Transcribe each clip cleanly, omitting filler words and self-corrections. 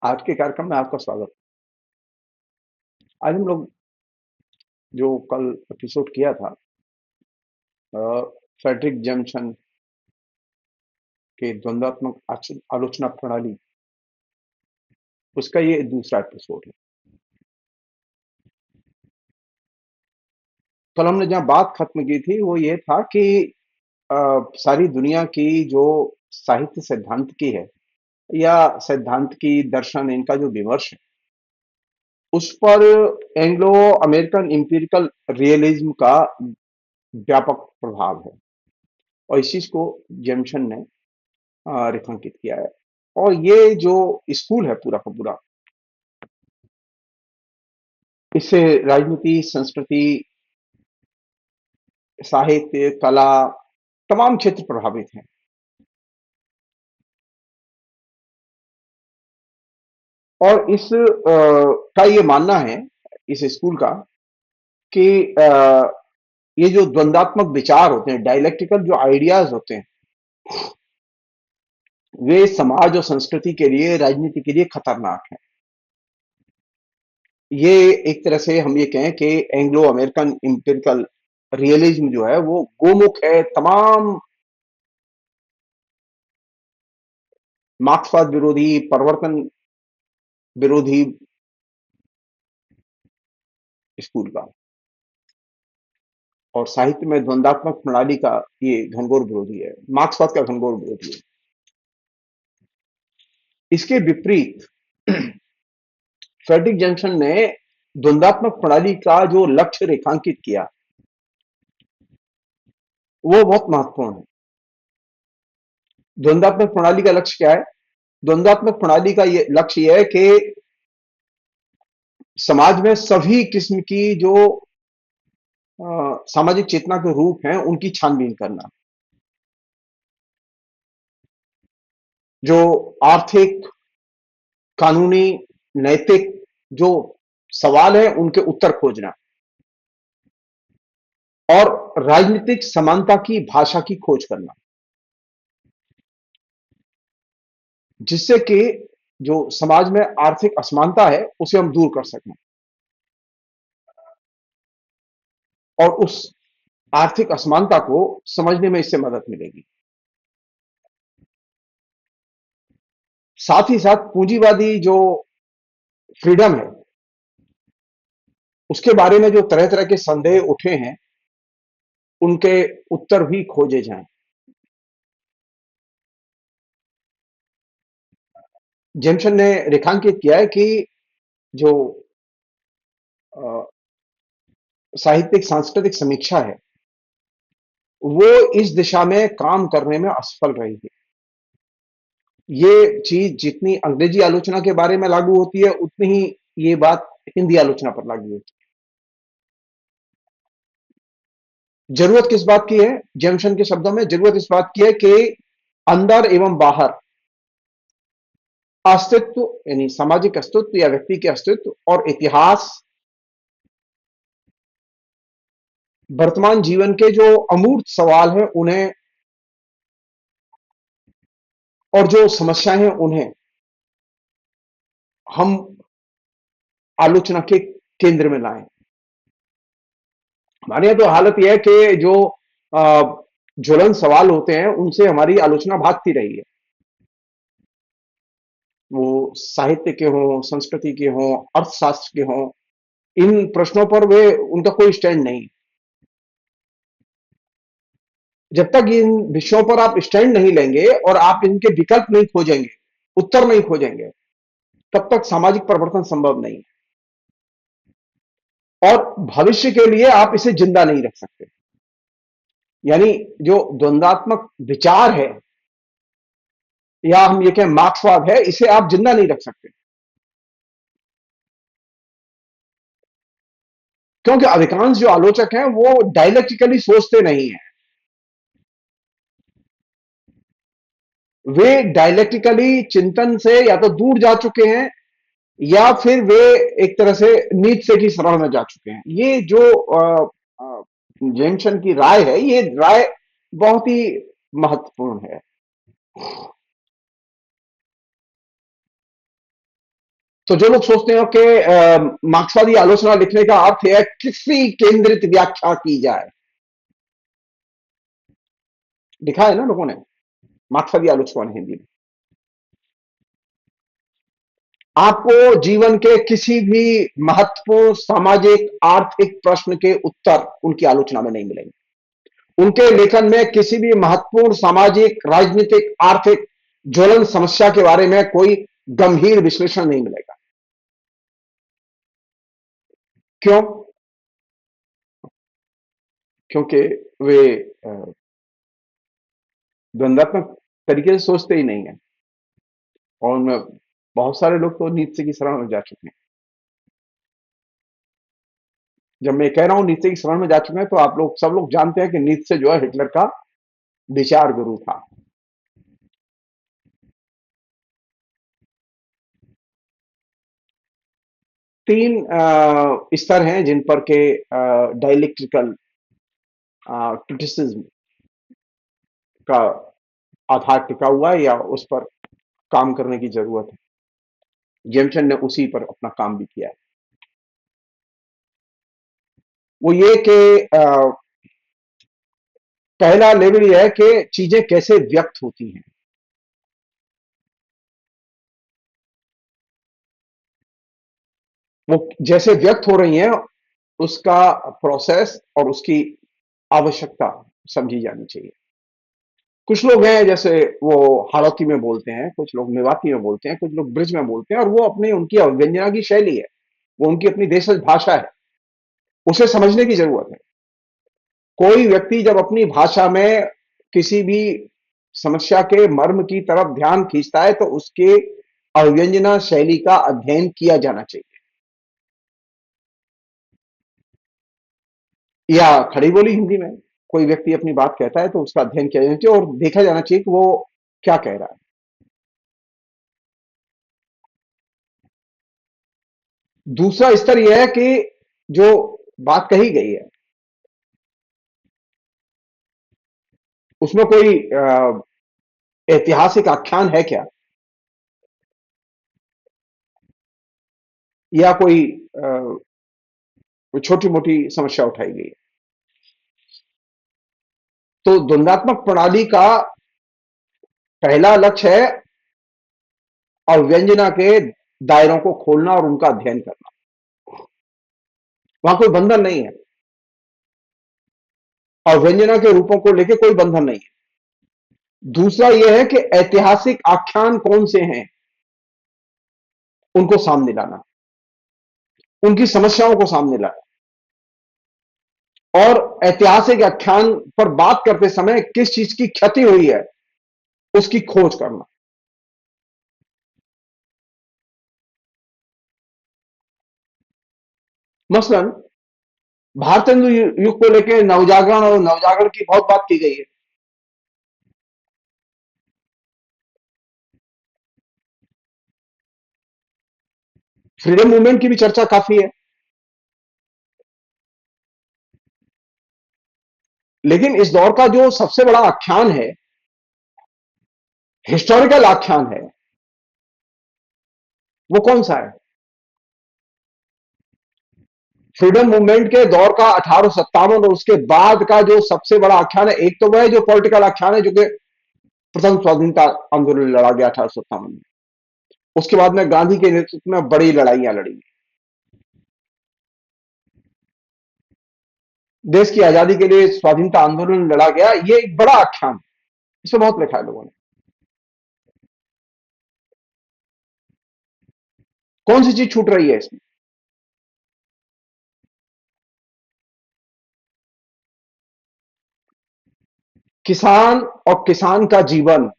आज के कार्यक्रम में आपका स्वागत। आज हम लोग जो कल एपिसोड किया था अ, फ्रेडरिक जैमसन के द्वंद्वात्मक आलोचना प्रणाली, उसका ये दूसरा एपिसोड है। कल हमने जहाँ बात खत्म की थी वो ये था कि अ, सारी दुनिया की जो साहित्य सैद्धांत की है या सैद्धांत की दर्शन इनका जो विमर्श है उस पर एंग्लो अमेरिकन इंपिरिकल रियलिज्म का व्यापक प्रभाव है और इस चीज को जेमसन ने रेखांकित किया है। और ये जो स्कूल है पूरा का पूरा, इससे राजनीति, संस्कृति, साहित्य, कला, तमाम क्षेत्र प्रभावित हैं। और इस का ये मानना है, इस स्कूल का, कि ये जो द्वंदात्मक विचार होते हैं, डायलेक्टिकल जो आइडियाज होते हैं, वे समाज और संस्कृति के लिए, राजनीति के लिए खतरनाक है। ये एक तरह से हम ये कहें कि एंग्लो अमेरिकन इंपिरिकल रियलिज्म जो है वो गोमुख है तमाम मार्क्सवाद विरोधी, परिवर्तन विरोधी स्कूल का। और साहित्य में द्वंदात्मक प्रणाली का ये घनघोर विरोधी है, मार्क्सवाद का घनघोर विरोधी है। इसके विपरीत फ्रेडरिक जैमसन ने द्वंदात्मक प्रणाली का जो लक्ष्य रेखांकित किया वो बहुत महत्वपूर्ण है। द्वंदात्मक प्रणाली का लक्ष्य क्या है? द्वंदात्मक प्रणाली का ये लक्ष्य यह है कि समाज में सभी किस्म की जो सामाजिक चेतना के रूप हैं उनकी छानबीन करना। जो आर्थिक, कानूनी, नैतिक जो सवाल है उनके उत्तर खोजना और राजनीतिक समानता की भाषा की खोज करना, जिससे कि जो समाज में आर्थिक असमानता है उसे हम दूर कर सकें और उस आर्थिक असमानता को समझने में इससे मदद मिलेगी। साथ ही साथ पूंजीवादी जो फ्रीडम है उसके बारे में जो तरह तरह के संदेह उठे हैं उनके उत्तर भी खोजे जाएं। जेमसन ने रेखांकित किया है कि जो अ, साहित्यिक सांस्कृतिक समीक्षा है वो इस दिशा में काम करने में असफल रही है। ये चीज जितनी अंग्रेजी आलोचना के बारे में लागू होती है उतनी ही ये बात हिंदी आलोचना पर लागू होती है। जरूरत किस बात की है? जेमसन के शब्दों में जरूरत इस बात की है कि अंदर एवं बाहर अस्तित्व, यानी सामाजिक अस्तित्व या व्यक्ति के अस्तित्व और इतिहास, वर्तमान जीवन के जो अमूर्त सवाल हैं उन्हें और जो समस्याएं हैं उन्हें हम आलोचना के केंद्र में लाएं। हमारे यहाँ तो हालत यह है कि जो ज्वलन सवाल होते हैं उनसे हमारी आलोचना भागती रही है। वो साहित्य के हों, संस्कृति के हों, अर्थशास्त्र के हों, इन प्रश्नों पर वे उनका कोई स्टैंड नहीं। जब तक इन विषयों पर आप स्टैंड नहीं लेंगे और आप इनके विकल्प नहीं खोजेंगे, उत्तर नहीं खोजेंगे, तब तक सामाजिक परिवर्तन संभव नहीं है और भविष्य के लिए आप इसे जिंदा नहीं रख सकते। यानी जो द्वंदात्मक विचार है या हम ये कहें मार्क्सवाद है, इसे आप जिंदा नहीं रख सकते क्योंकि अधिकांश जो आलोचक हैं वो डायलेक्टिकली सोचते नहीं है। वे डायलेक्टिकली चिंतन से या तो दूर जा चुके हैं या फिर वे एक तरह से नीच से की शरण में जा चुके हैं। ये जो जेमसन की राय है, ये राय बहुत ही महत्वपूर्ण है। तो जो लोग सोचते हो कि मार्क्सवादी आलोचना लिखने का अर्थ है किसी केंद्रित व्याख्या की जाए, लिखा है ना लोगों ने मार्क्सवादी आलोचना ने हिंदी में, आपको जीवन के किसी भी महत्वपूर्ण सामाजिक आर्थिक प्रश्न के उत्तर उनकी आलोचना में नहीं मिलेंगे। उनके लेखन में किसी भी महत्वपूर्ण सामाजिक राजनीतिक आर्थिक ज्वलन समस्या के बारे में कोई गंभीर विश्लेषण नहीं मिलेगा। क्यों? क्योंकि वे द्वंद्वात्मक तरीके से सोचते ही नहीं है। और बहुत सारे लोग तो नीचे की शरण में जा चुके हैं। जब मैं कह रहा हूं नीचे की शरण में जा चुके हैं, तो आप लोग सब लोग जानते हैं कि नीचे जो है हिटलर का विचार गुरु था। तीन स्तर हैं जिन पर के डायलेक्ट्रिकल क्रिटिसिज्म का आधार टिका हुआ है या उस पर काम करने की जरूरत है। जेमसन ने उसी पर अपना काम भी किया है। वो ये कि पहला लेवल ये है कि चीजें कैसे व्यक्त होती हैं। वो जैसे व्यक्त हो रही हैं, उसका प्रोसेस और उसकी आवश्यकता समझी जानी चाहिए। कुछ लोग हैं जैसे वो हाड़ौती में बोलते हैं, कुछ लोग मेवाती में बोलते हैं, कुछ लोग ब्रिज में बोलते हैं, और वो अपनी उनकी अव्यंजना की शैली है, वो उनकी अपनी देशज भाषा है, उसे समझने की जरूरत है। कोई व्यक्ति जब अपनी भाषा में किसी भी समस्या के मर्म की तरफ ध्यान खींचता है, तो उसके अव्यंजना शैली का अध्ययन किया जाना चाहिए। या खड़ी बोली हिंदी में कोई व्यक्ति अपनी बात कहता है तो उसका अध्ययन किया जाना चाहिए और देखा जाना चाहिए कि वो क्या कह रहा है। दूसरा स्तर यह है कि जो बात कही गई है उसमें कोई ऐतिहासिक आख्यान है क्या, या कोई छोटी मोटी समस्या उठाई गई है। तो द्वंदात्मक प्रणाली का पहला लक्ष्य है अव्यंजना के दायरों को खोलना और उनका अध्ययन करना। वहां कोई बंधन नहीं है, अव्यंजना के रूपों को लेकर कोई बंधन नहीं है। दूसरा यह है कि ऐतिहासिक आख्यान कौन से हैं उनको सामने लाना, उनकी समस्याओं को सामने लाना, और ऐतिहासिक आख्यान पर बात करते समय किस चीज की क्षति हुई है उसकी खोज करना। मसलन भारतेंदु युग को लेकर नवजागरण और नवजागरण की बहुत बात की गई है। फ्रीडम मूवमेंट की भी चर्चा काफी है। लेकिन इस दौर का जो सबसे बड़ा आख्यान है, हिस्टोरिकल आख्यान है, वो कौन सा है? फ्रीडम मूवमेंट के दौर का 1857 और उसके बाद का जो सबसे बड़ा आख्यान है, एक तो वह जो पॉलिटिकल आख्यान है जो कि प्रथम स्वाधीनता आंदोलन लड़ा गया 1857 में, उसके बाद में गांधी के नेतृत्व में बड़ी लड़ाइयां लड़ी, देश की आजादी के लिए स्वाधीनता आंदोलन लड़ा गया, ये एक बड़ा आख्यान है। इसमें बहुत लिखा है लोगों ने। कौन सी चीज छूट रही है इसमें? किसान और किसान का जीवन,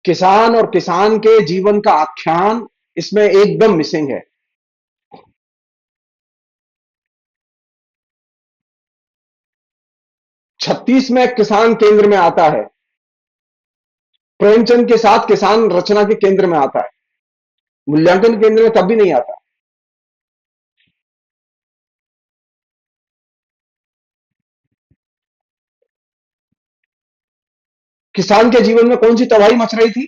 किसान और किसान के जीवन का आख्यान इसमें एकदम मिसिंग है। 36 में किसान केंद्र में आता है, प्रेमचंद के साथ किसान रचना के केंद्र में आता है, मूल्यांकन केंद्र में तब भी नहीं आता। किसान के जीवन में कौन सी तबाही मच रही थी?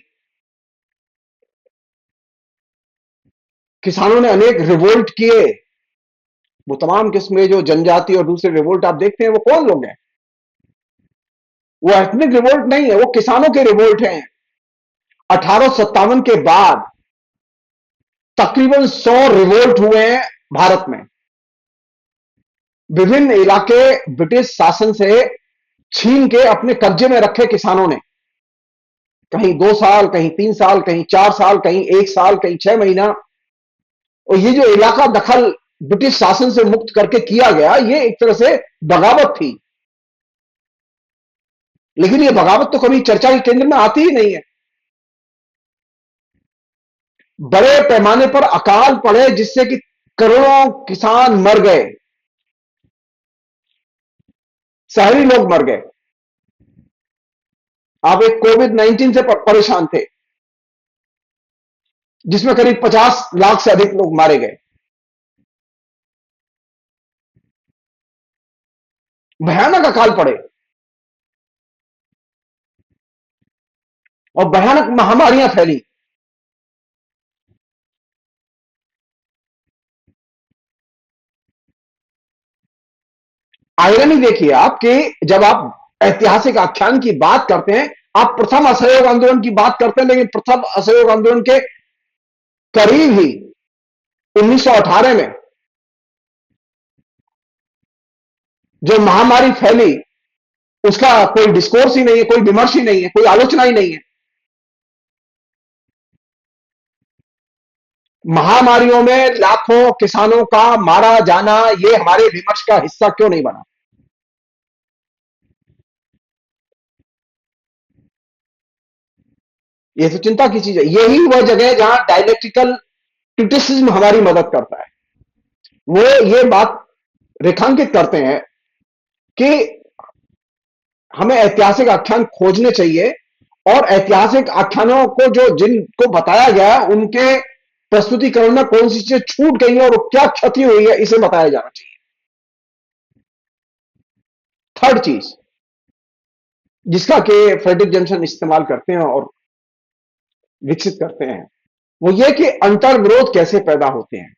किसानों ने अनेक रिवोल्ट किए। वो तमाम किस्में जो जनजाति और दूसरे रिवोल्ट आप देखते हैं, वो कौन लोग हैं? वो एथनिक रिवोल्ट नहीं है, वो किसानों के रिवोल्ट हैं। 1857 के बाद तकरीबन 100 रिवोल्ट हुए हैं भारत में। विभिन्न इलाके ब्रिटिश शासन से छीन के अपने कब्जे में रखे किसानों ने। कहीं 2 साल, कहीं 3 साल, कहीं 4 साल, कहीं 1 साल, कहीं 6 महीना। और ये जो इलाका दखल ब्रिटिश शासन से मुक्त करके किया गया, ये एक तरह से बगावत थी। लेकिन ये बगावत तो कभी चर्चा के केंद्र में आती ही नहीं है। बड़े पैमाने पर अकाल पड़े जिससे कि करोड़ों किसान मर गए, शहरी लोग मर गए। आप एक कोविड-19 से परेशान थे, जिसमें करीब 50 लाख से अधिक लोग मारे गए। भयानक अकाल पड़े और भयानक महामारियां फैली। आयरनी देखिए आप कि जब आप ऐतिहासिक आख्यान की बात करते हैं, आप प्रथम असहयोग आंदोलन की बात करते हैं, लेकिन प्रथम असहयोग आंदोलन के करीब ही 1918 में जो महामारी फैली, उसका कोई डिस्कोर्स ही नहीं है, कोई विमर्श ही नहीं है, कोई आलोचना ही नहीं है। महामारियों में लाखों किसानों का मारा जाना, ये हमारे विमर्श का हिस्सा क्यों नहीं बना? ये तो चिंता की चीज है। यही वह जगह है जहां डायलेक्टिकल क्रिटिसिज्म हमारी मदद करता है। वो ये बात रेखांकित करते हैं कि हमें ऐतिहासिक आख्यान खोजने चाहिए और ऐतिहासिक आख्यानों को जो जिनको बताया गया है, उनके प्रस्तुतिकरण में कौन सी चीजें छूट गई है और क्या क्षति हुई है, इसे बताया जाना चाहिए। थर्ड चीज जिसका कि फ्रेडरिक जैक्सन इस्तेमाल करते हैं और विकसित करते हैं, वो ये कि अंतर्विरोध कैसे पैदा होते हैं।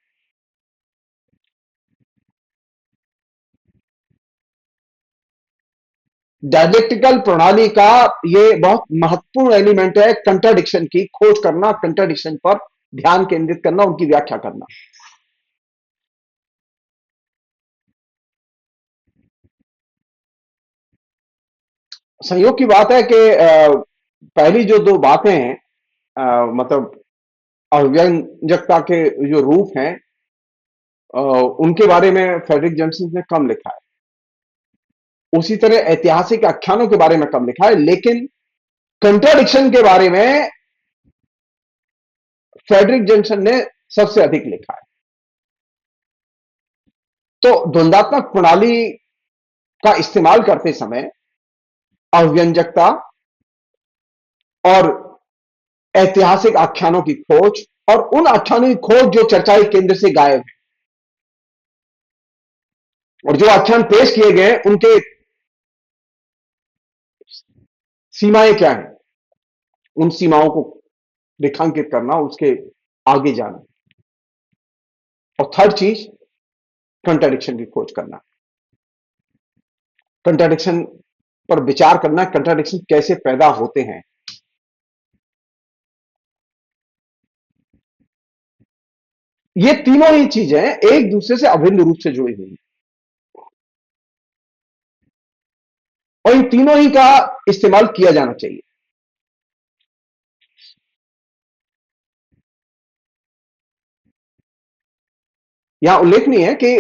डायलेक्टिकल प्रणाली का ये बहुत महत्वपूर्ण एलिमेंट है, कंट्राडिक्शन की खोज करना, कंट्राडिक्शन पर ध्यान केंद्रित करना, उनकी व्याख्या करना। संयोग की बात है कि पहली जो दो बातें हैं, मतलब अव्यंजकता के जो रूप हैं, उनके बारे में फ्रेडरिक जैक्सन ने कम लिखा है। उसी तरह ऐतिहासिक आख्यानों के बारे में कम लिखा है, लेकिन कंट्राडिक्शन के बारे में फ्रेडरिक जैक्सन ने सबसे अधिक लिखा है। तो द्वंदात्मक प्रणाली का इस्तेमाल करते समय अव्यंजकता और ऐतिहासिक आख्यानों की खोज, और उन आख्यानों की खोज जो चर्चा के केंद्र से गायब है, और जो आख्यान पेश किए गए उनके सीमाएं क्या हैं, उन सीमाओं को रेखांकित करना, उसके आगे जाना। और थर्ड चीज कंट्राडिक्शन की खोज करना, कंट्राडिक्शन पर विचार करना, कंट्राडिक्शन कैसे पैदा होते हैं। ये तीनों ही चीजें एक दूसरे से अभिन्न रूप से जुड़ी हुई हैं और इन तीनों ही का इस्तेमाल किया जाना चाहिए। यहां उल्लेखनीय है कि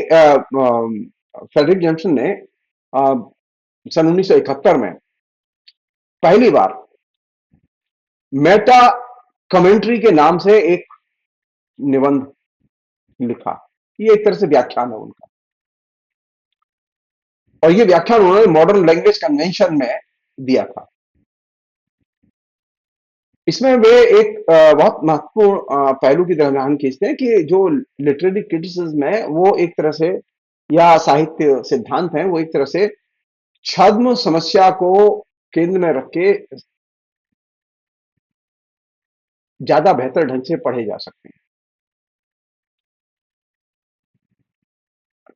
फ्रेडरिक जैक्सन ने सन 1971 में पहली बार मेटा कमेंट्री के नाम से एक निबंध लिखा। ये एक तरह से व्याख्यान है उनका, और ये व्याख्यान उन्होंने मॉडर्न लैंग्वेज कन्वेंशन में दिया था। इसमें वे एक बहुत महत्वपूर्ण पहलू की तरफ ध्यान खींचते हैं कि जो लिटरेरी क्रिटिसिज्म है, वो एक तरह से, या साहित्य सिद्धांत है, वो एक तरह से छद्म समस्या को केंद्र में रख के ज्यादा बेहतर ढंग से पढ़े जा सकते हैं।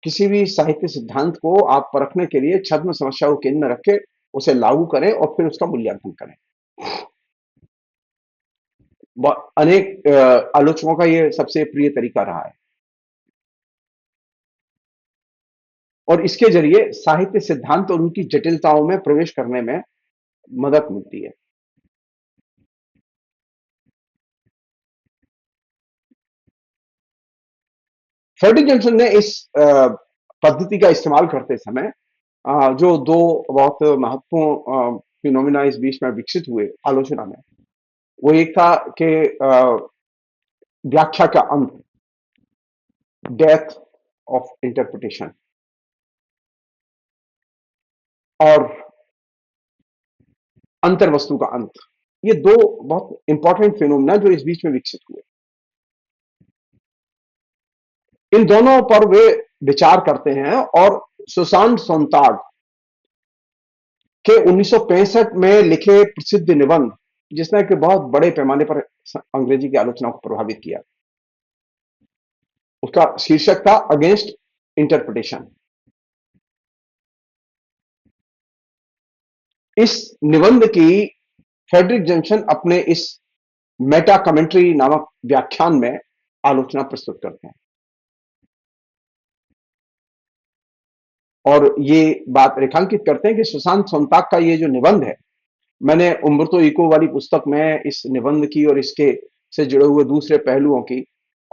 किसी भी साहित्य सिद्धांत को आप परखने के लिए छद्म समस्या को केंद्र में रख के उसे लागू करें और फिर उसका मूल्यांकन करें। अनेक आलोचकों का ये सबसे प्रिय तरीका रहा है और इसके जरिए साहित्य सिद्धांत और उनकी जटिलताओं में प्रवेश करने में मदद मिलती है। फ्रेडरिक जॉनसन ने इस पद्धति का इस्तेमाल करते समय जो दो बहुत महत्वपूर्ण फिनोमिना इस बीच में विकसित हुए आलोचना में, वो एक था कि व्याख्या का अंत, डेथ ऑफ इंटरप्रिटेशन, और अंतर वस्तु का अंत। ये दो बहुत इंपॉर्टेंट फिनोमिना जो इस बीच में विकसित हुए, इन दोनों पर वे विचार करते हैं। और सुसान सोनटाग के 1965 में लिखे प्रसिद्ध निबंध, जिसने कि बहुत बड़े पैमाने पर अंग्रेजी की आलोचना को प्रभावित किया, उसका शीर्षक था अगेंस्ट इंटरप्रिटेशन। इस निबंध की फ्रेडरिक जॉनसन अपने इस मेटा कमेंट्री नामक व्याख्यान में आलोचना प्रस्तुत करते हैं और ये बात रेखांकित करते हैं कि सुशांत सोनटाग का ये जो निबंध है, मैंने उम्बर्तो इको वाली पुस्तक में इस निबंध की और इसके से जुड़े हुए दूसरे पहलुओं की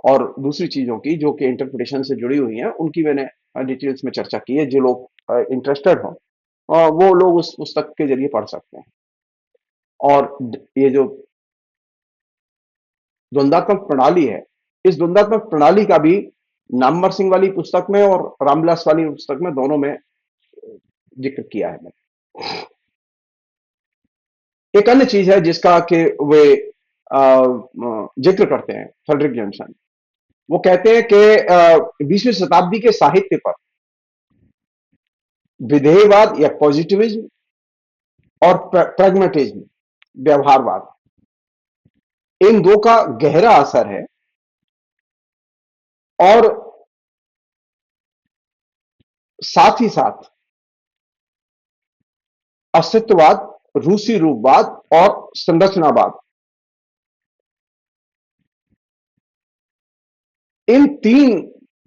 और दूसरी चीजों की जो कि इंटरप्रिटेशन से जुड़ी हुई हैं, उनकी मैंने डिटेल्स में चर्चा की है। जो लोग इंटरेस्टेड हो वो लोग उस पुस्तक के जरिए पढ़ सकते हैं। और ये जो द्वंदात्मक प्रणाली है, इस द्वंदात्मक प्रणाली का भी नामवर सिंह वाली पुस्तक में और रामविलास वाली पुस्तक में, दोनों में जिक्र किया है मैंने। एक अन्य चीज है जिसका कि वे जिक्र करते हैं फ्रेडरिक जॉनसन, वो कहते हैं कि 20वीं शताब्दी के साहित्य पर विधेयवाद या पॉजिटिविज्म और प्रैग्मेटिज्म, व्यवहारवाद, इन दो का गहरा असर है। और साथ ही साथ अस्तित्ववाद, रूसी रूपवाद और संरचनावाद, इन तीन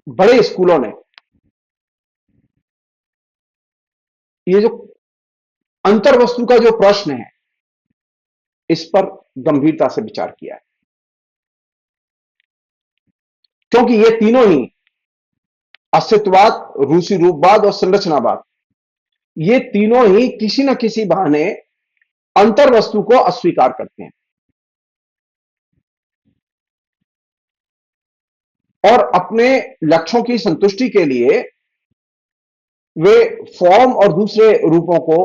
बड़े स्कूलों ने ये जो अंतर्वस्तु का जो प्रश्न है, इस पर गंभीरता से विचार किया है, क्योंकि ये तीनों ही, अस्तित्ववाद, रूसी रूपवाद और संरचनावाद, ये तीनों ही किसी न किसी बहाने अंतर्वस्तु को अस्वीकार करते हैं और अपने लक्ष्यों की संतुष्टि के लिए वे फॉर्म और दूसरे रूपों को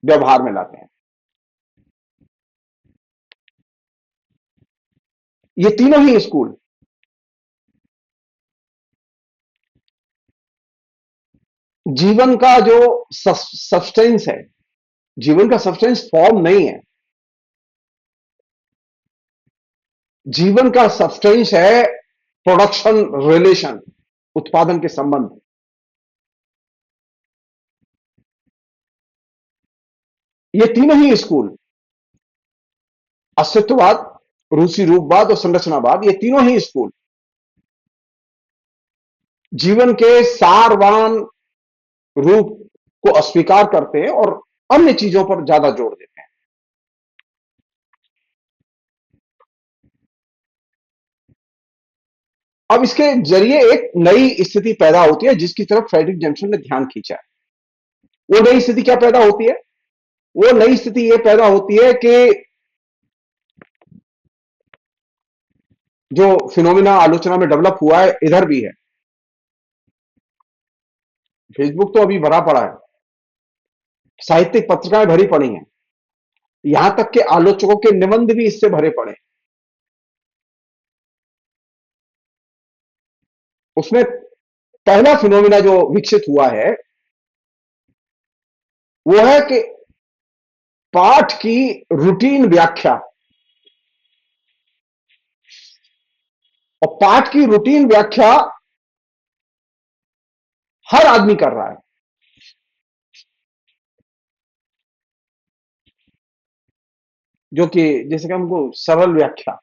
व्यवहार में लाते हैं। ये तीनों ही स्कूल जीवन का जो सब्सटेंस है, जीवन का सब्सटेंस फॉर्म नहीं है, जीवन का सब्सटेंस है प्रोडक्शन रिलेशन, उत्पादन के संबंध। ये तीनों ही स्कूल, अस्तित्ववाद, रूसी रूपवाद और संरचनावाद, ये तीनों ही स्कूल जीवन के सारवान रूप को अस्वीकार करते हैं और अन्य चीजों पर ज्यादा जोर देते हैं। अब इसके जरिए एक नई स्थिति पैदा होती है जिसकी तरफ फ्रेडरिक जॉनसन ने ध्यान खींचा है। वो नई स्थिति क्या पैदा होती है? वो नई स्थिति यह पैदा होती है कि जो फिनोमिना आलोचना में डेवलप हुआ है, इधर भी है। फेसबुक तो अभी भरा पड़ा है, साहित्यिक पत्रिकाएं भरी पड़ी हैं, यहां तक कि आलोचकों के निबंध भी इससे भरे पड़े। उसमें पहला फिनोमिना जो विकसित हुआ है वो है कि पाठ की रूटीन व्याख्या और पाठ की रूटीन व्याख्या हर आदमी कर रहा है, जो कि जैसे कि हमको सरल व्याख्या।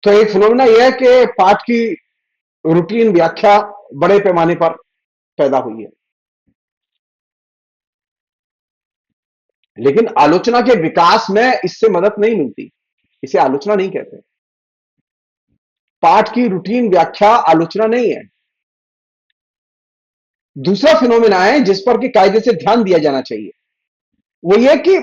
तो एक फिनोमेना यह है कि पाठ की रूटीन व्याख्या बड़े पैमाने पर पैदा हुई है, लेकिन आलोचना के विकास में इससे मदद नहीं मिलती। इसे आलोचना नहीं कहते। पाठ की रूटीन व्याख्या आलोचना नहीं है। दूसरा फिनोमेना है जिस पर कि कायदे से ध्यान दिया जाना चाहिए, वो ये कि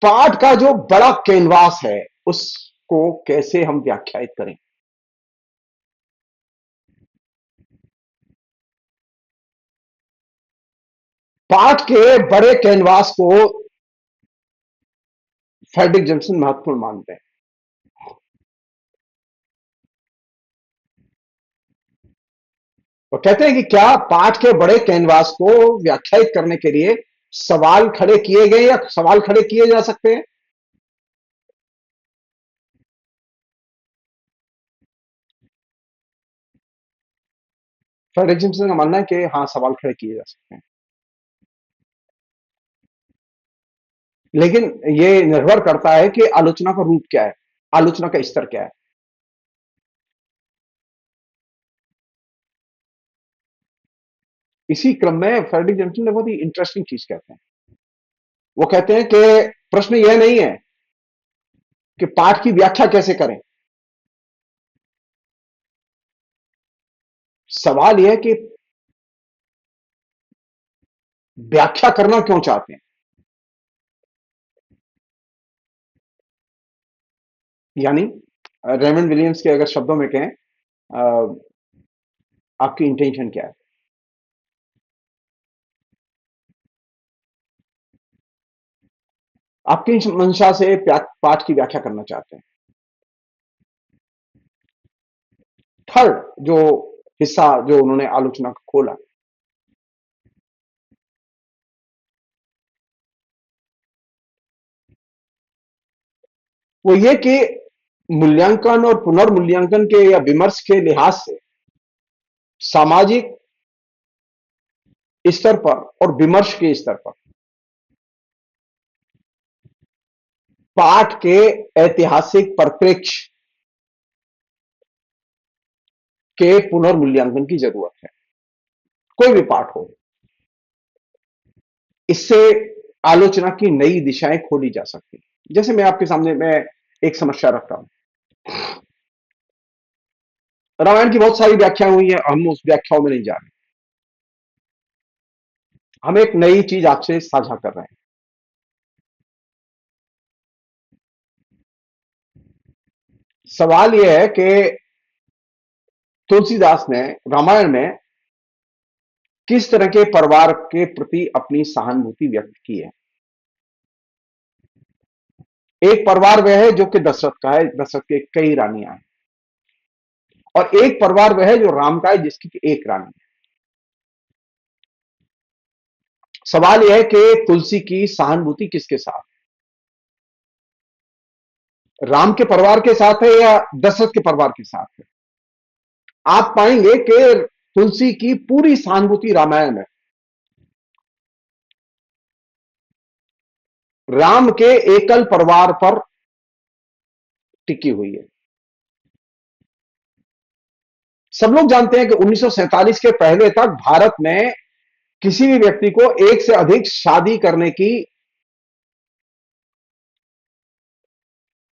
पाठ का जो बड़ा कैनवास है उसको कैसे हम व्याख्यायित करें। पाठ के बड़े कैनवास को फ्रेडरिक जैक्सन महत्वपूर्ण मानते हैं। वो कहते हैं कि क्या पाठ के बड़े कैनवास को व्याख्यायित करने के लिए सवाल खड़े किए गए या सवाल खड़े किए जा सकते हैं। फ्रेडरिक जैक्सन का मानना है कि हाँ, सवाल खड़े किए जा सकते हैं, लेकिन यह निर्भर करता है कि आलोचना का रूप क्या है, आलोचना का स्तर क्या है। इसी क्रम में फ्रेडरिक जैक्सन ने बहुत ही इंटरेस्टिंग चीज कहते हैं। वो कहते हैं कि प्रश्न यह नहीं है कि पाठ की व्याख्या कैसे करें, सवाल यह है कि व्याख्या करना क्यों चाहते हैं। यानी रेमंड विलियम्स के अगर शब्दों में कहें, अ, आपकी इंटेंशन क्या है, आप किस मंशा से पाठ की व्याख्या करना चाहते हैं। थर्ड जो हिस्सा जो उन्होंने आलोचना को खोला, वो ये कि मूल्यांकन और पुनर्मूल्यांकन के या विमर्श के लिहाज से सामाजिक स्तर पर और विमर्श के स्तर पर पाठ के ऐतिहासिक परिप्रेक्ष्य के पुनर्मूल्यांकन की जरूरत है। कोई भी पाठ हो, इससे आलोचना की नई दिशाएं खोली जा सकती हैं। जैसे मैं आपके सामने मैं एक समस्या रख रहा हूं। रामायण की बहुत सारी व्याख्याएं हुई हैं, हम उस व्याख्याओं में नहीं जा रहे। हम एक नई चीज आपसे साझा कर रहे हैं। सवाल यह है कि तुलसीदास ने रामायण में किस तरह के परिवार के प्रति अपनी सहानुभूति व्यक्त की है। एक परिवार वह है जो कि दशरथ का है, दशरथ के कई रानियां हैं, और एक परिवार वह है जो राम का है जिसकी एक रानी है। सवाल यह है कि तुलसी की सहानुभूति किसके साथ, राम के परिवार के साथ है या दशरथ के परिवार के साथ है। आप पाएंगे कि तुलसी की पूरी सहानुभूति रामायण में राम के एकल परिवार पर टिकी हुई है। सब लोग जानते हैं कि 1947 के पहले तक भारत में किसी भी व्यक्ति को एक से अधिक शादी करने की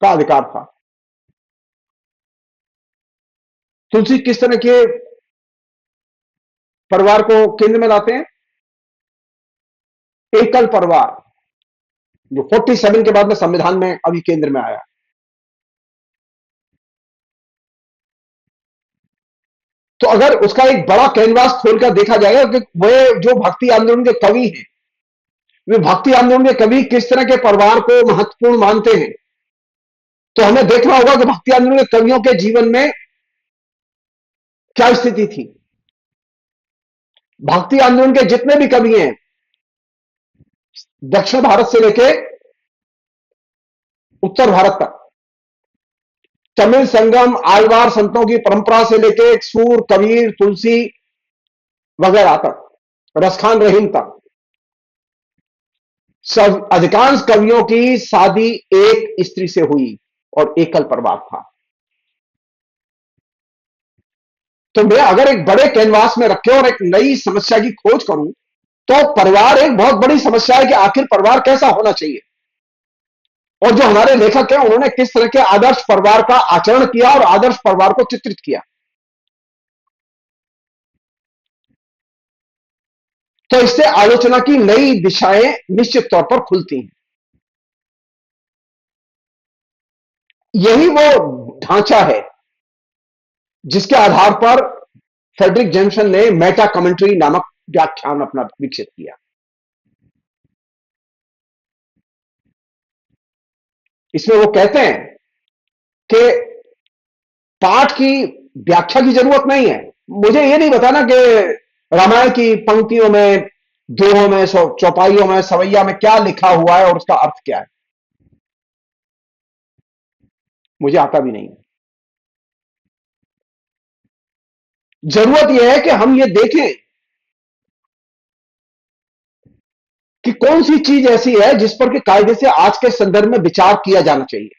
का अधिकार था। तुलसी किस तरह के परिवार को केंद्र में लाते हैं, एकल परिवार, जो 47 के बाद में संविधान में अभी केंद्र में आया। तो अगर उसका एक बड़ा कैनवास खोलकर देखा जाएगा कि वह जो भक्ति आंदोलन के कवि हैं, वे भक्ति आंदोलन के कवि किस तरह के परिवार को महत्वपूर्ण मानते हैं, तो हमें देखना होगा कि भक्ति आंदोलन के कवियों के जीवन में क्या स्थिति थी। भक्ति आंदोलन के जितने भी कवि हैं, दक्षिण भारत से लेके उत्तर भारत तक तमिल संगम आलवार संतों की परंपरा से लेके सूर कबीर तुलसी वगैरह तक रसखान रहीम तक सब अधिकांश कवियों की शादी एक स्त्री से हुई और एकल परिवार था। तो मैं अगर एक बड़े कैनवास में रखे और एक नई समस्या की खोज करूं तो परिवार एक बहुत बड़ी समस्या है कि आखिर परिवार कैसा होना चाहिए। और जो हमारे लेखक हैं उन्होंने किस तरह के आदर्श परिवार का आचरण किया और आदर्श परिवार को चित्रित किया। तो इससे आलोचना की नई दिशाएं निश्चित तौर पर खुलती हैं। यही वो ढांचा है जिसके आधार पर फ्रेडरिक जेम्सन ने मेटा कमेंट्री नामक व्याख्यान अपना विकसित किया। इसमें वो कहते हैं कि पाठ की व्याख्या की जरूरत नहीं है। मुझे ये नहीं बताना कि रामायण की पंक्तियों में दोहों में चौपाइयों में सवैया में क्या लिखा हुआ है और उसका अर्थ क्या है, मुझे आता भी नहीं है। जरूरत यह है कि हम ये देखें कि कौन सी चीज ऐसी है जिस पर कि कायदे से आज के संदर्भ में विचार किया जाना चाहिए।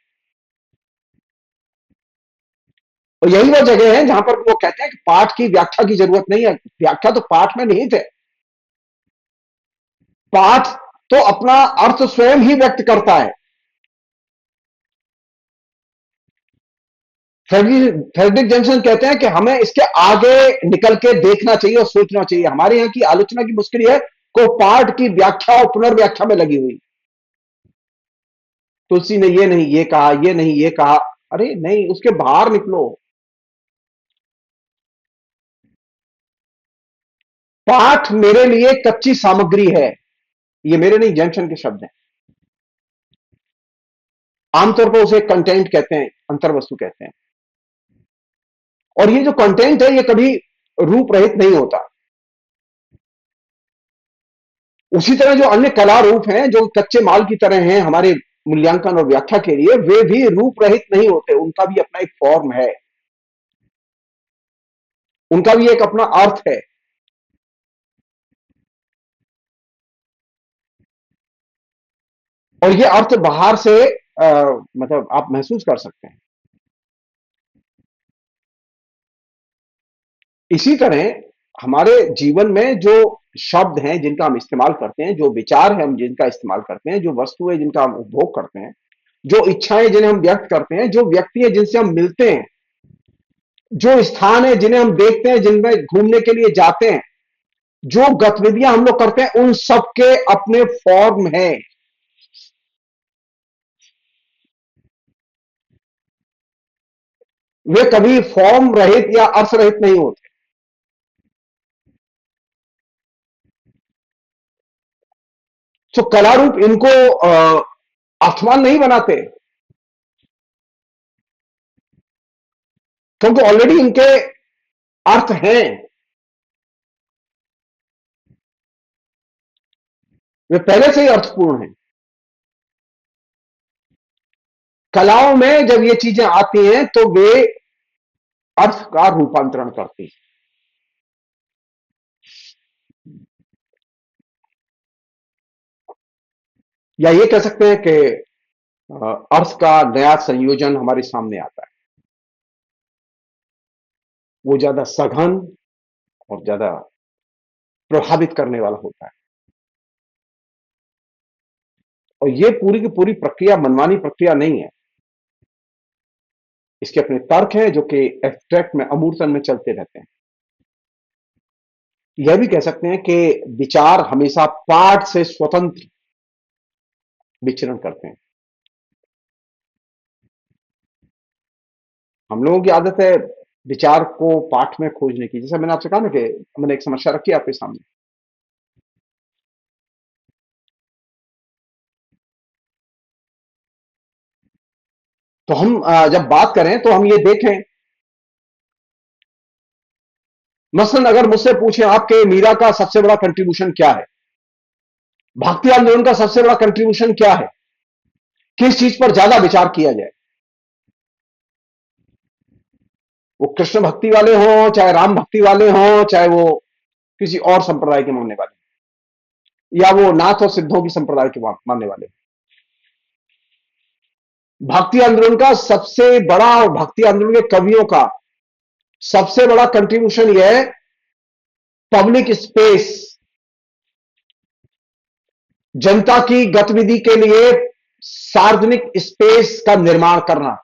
और यही वो जगह है जहां पर वो कहते हैं कि पाठ की व्याख्या की जरूरत नहीं है। व्याख्या तो पाठ में निहित है। पाठ तो अपना अर्थ स्वयं ही व्यक्त करता है। फ्रेडरिक जेम्सन कहते हैं कि हमें इसके आगे निकल के देखना चाहिए और सोचना चाहिए। हमारे यहां की आलोचना की मुश्किल है को पाठ की व्याख्या और पुनर्व्याख्या में लगी हुई। तुलसी ने ये नहीं ये कहा, ये नहीं ये कहा। अरे नहीं, उसके बाहर निकलो। पाठ मेरे लिए कच्ची सामग्री है। ये मेरे नहीं, जेम्सन के शब्द हैं। आमतौर पर उसे कंटेंट कहते हैं, अंतर्वस्तु कहते हैं। और ये जो कंटेंट है ये कभी रूप रहित नहीं होता। उसी तरह जो अन्य कला रूप हैं जो कच्चे माल की तरह हैं हमारे मूल्यांकन और व्याख्या के लिए, वे भी रूप रहित नहीं होते। उनका भी अपना एक फॉर्म है, उनका भी एक अपना अर्थ है। और ये अर्थ बाहर से मतलब आप महसूस कर सकते हैं। इसी तरह हमारे जीवन में जो शब्द हैं जिनका हम इस्तेमाल करते हैं, जो विचार है हम जिनका इस्तेमाल करते हैं, जो वस्तु है जिनका हम उपभोग करते हैं, जो इच्छाएं जिन्हें हम व्यक्त करते हैं, जो व्यक्ति है जिनसे हम मिलते हैं, जो स्थान है जिन्हें हम देखते हैं, जिनमें घूमने के लिए जाते हैं, जो गतिविधियां हम लोग करते हैं, उन सब के अपने फॉर्म हैं। वे कभी फॉर्म रहित या अर्थ रहित नहीं होते। तो कलारूप इनको अर्थवान नहीं बनाते, क्योंकि ऑलरेडी इनके अर्थ हैं। वे पहले से ही अर्थपूर्ण हैं। कलाओं में जब ये चीजें आती हैं तो वे अर्थ का रूपांतरण करती हैं। या ये कह सकते हैं कि अर्थ का नया संयोजन हमारे सामने आता है। वो ज्यादा सघन और ज्यादा प्रभावित करने वाला होता है। और ये पूरी की पूरी प्रक्रिया मनमानी प्रक्रिया नहीं है। इसके अपने तर्क हैं जो कि एब्स्ट्रैक्ट में अमूर्तन में चलते रहते हैं। यह भी कह सकते हैं कि विचार हमेशा पाठ से स्वतंत्र विचरण करते हैं। हम लोगों की आदत है विचार को पाठ में खोजने की। जैसे मैंने आपसे कहा ना कि मैंने एक समस्या रखी आपके सामने, तो हम जब बात करें तो हम ये देखें, मसलन अगर मुझसे पूछें आपके मीरा का सबसे बड़ा कंट्रीब्यूशन क्या है, भक्ति आंदोलन का सबसे बड़ा कंट्रीब्यूशन क्या है, किस चीज पर ज्यादा विचार किया जाए, वो कृष्ण भक्ति वाले हों, चाहे राम भक्ति वाले हों, चाहे वो किसी और संप्रदाय के मानने वाले, या वो नाथ और सिद्धों की संप्रदाय के मानने वाले। भक्ति आंदोलन का सबसे बड़ा, और भक्ति आंदोलन के कवियों का सबसे बड़ा कंट्रीब्यूशन यह है, पब्लिक स्पेस, जनता की गतिविधि के लिए सार्वजनिक स्पेस का निर्माण करना।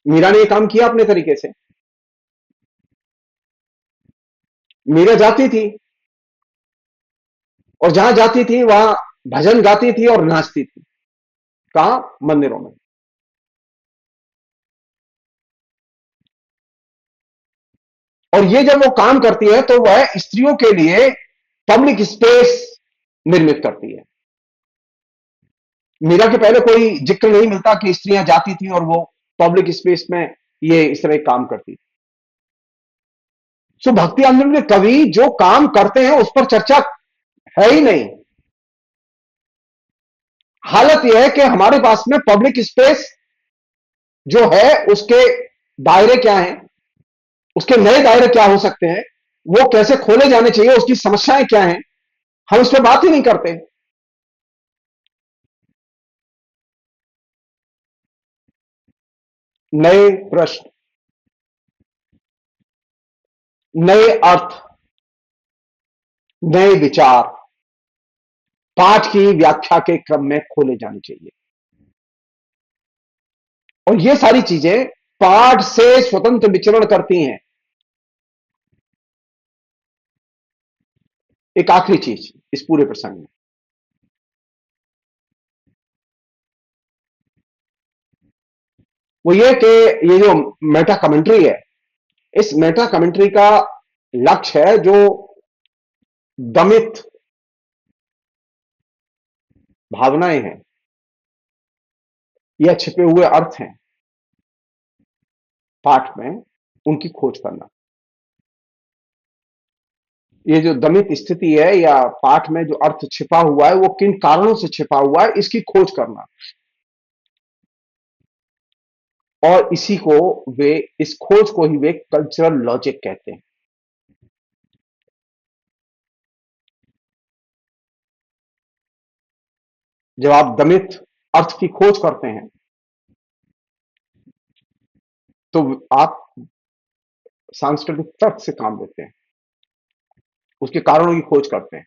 मीरा ने यह काम किया अपने तरीके से। मीरा जाती थी, और जहां जाती थी वहां भजन गाती थी और नाचती थी। कहां? मंदिरों में। और ये जब वो काम करती है तो वह स्त्रियों के लिए पब्लिक स्पेस निर्मित करती है। मीरा के पहले कोई जिक्र नहीं मिलता कि स्त्रियां जाती थी और वो पब्लिक स्पेस में ये इस तरह काम करती थी। सो भक्ति आंदोलन के कवि जो काम करते हैं उस पर चर्चा है ही नहीं। हालत यह है कि हमारे पास में पब्लिक स्पेस जो है उसके दायरे क्या हैं, उसके नए दायरे क्या हो सकते हैं, वो कैसे खोले जाने चाहिए, उसकी समस्याएं क्या हैं, हम उस पर बात ही नहीं करते। नए प्रश्न, नए अर्थ, नए विचार पाठ की व्याख्या के क्रम में खोले जाने चाहिए। और ये सारी चीजें पाठ से स्वतंत्र विचरण करती हैं। एक आखिरी चीज इस पूरे प्रसंग में, वो ये कि ये जो मेटा कमेंट्री है, इस मेटा कमेंट्री का लक्ष्य है जो दमित भावनाएं हैं या छिपे हुए अर्थ हैं पाठ में, उनकी खोज करना। ये जो दमित स्थिति है या पाठ में जो अर्थ छिपा हुआ है वो किन कारणों से छिपा हुआ है, इसकी खोज करना। और इसी को वे, इस खोज को ही वे कल्चरल लॉजिक कहते हैं। जब आप दमित अर्थ की खोज करते हैं तो आप सांस्कृतिक तर्क से काम लेते हैं, उसके कारणों की खोज करते हैं।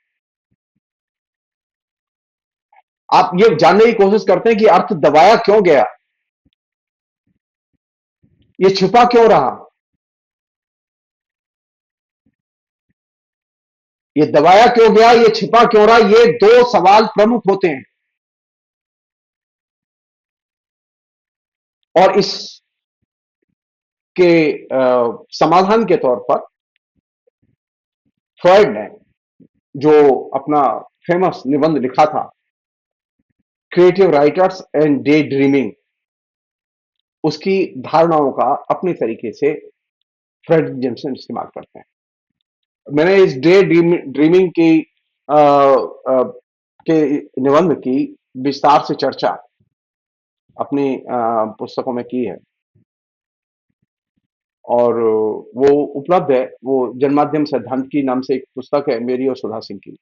आप ये जानने की कोशिश करते हैं कि अर्थ दबाया क्यों गया, ये छुपा क्यों रहा, ये दबाया क्यों गया, ये छिपा क्यों रहा। ये दो सवाल प्रमुख होते हैं। और इसके समाधान के तौर पर फ्रॉइड ने जो अपना फेमस निबंध लिखा था, creative writers and day dreaming, उसकी धारणाओं का अपने तरीके से फ्रेड जेम्सन इस्तेमाल करते हैं। मैंने इस डे ड्रीमिंग की के निबंध की विस्तार से चर्चा अपनी पुस्तकों में की है, और वो उपलब्ध है। वो जनमाध्यम सिद्धांत की नाम से एक पुस्तक है, मेरी और सुधा सिंह की,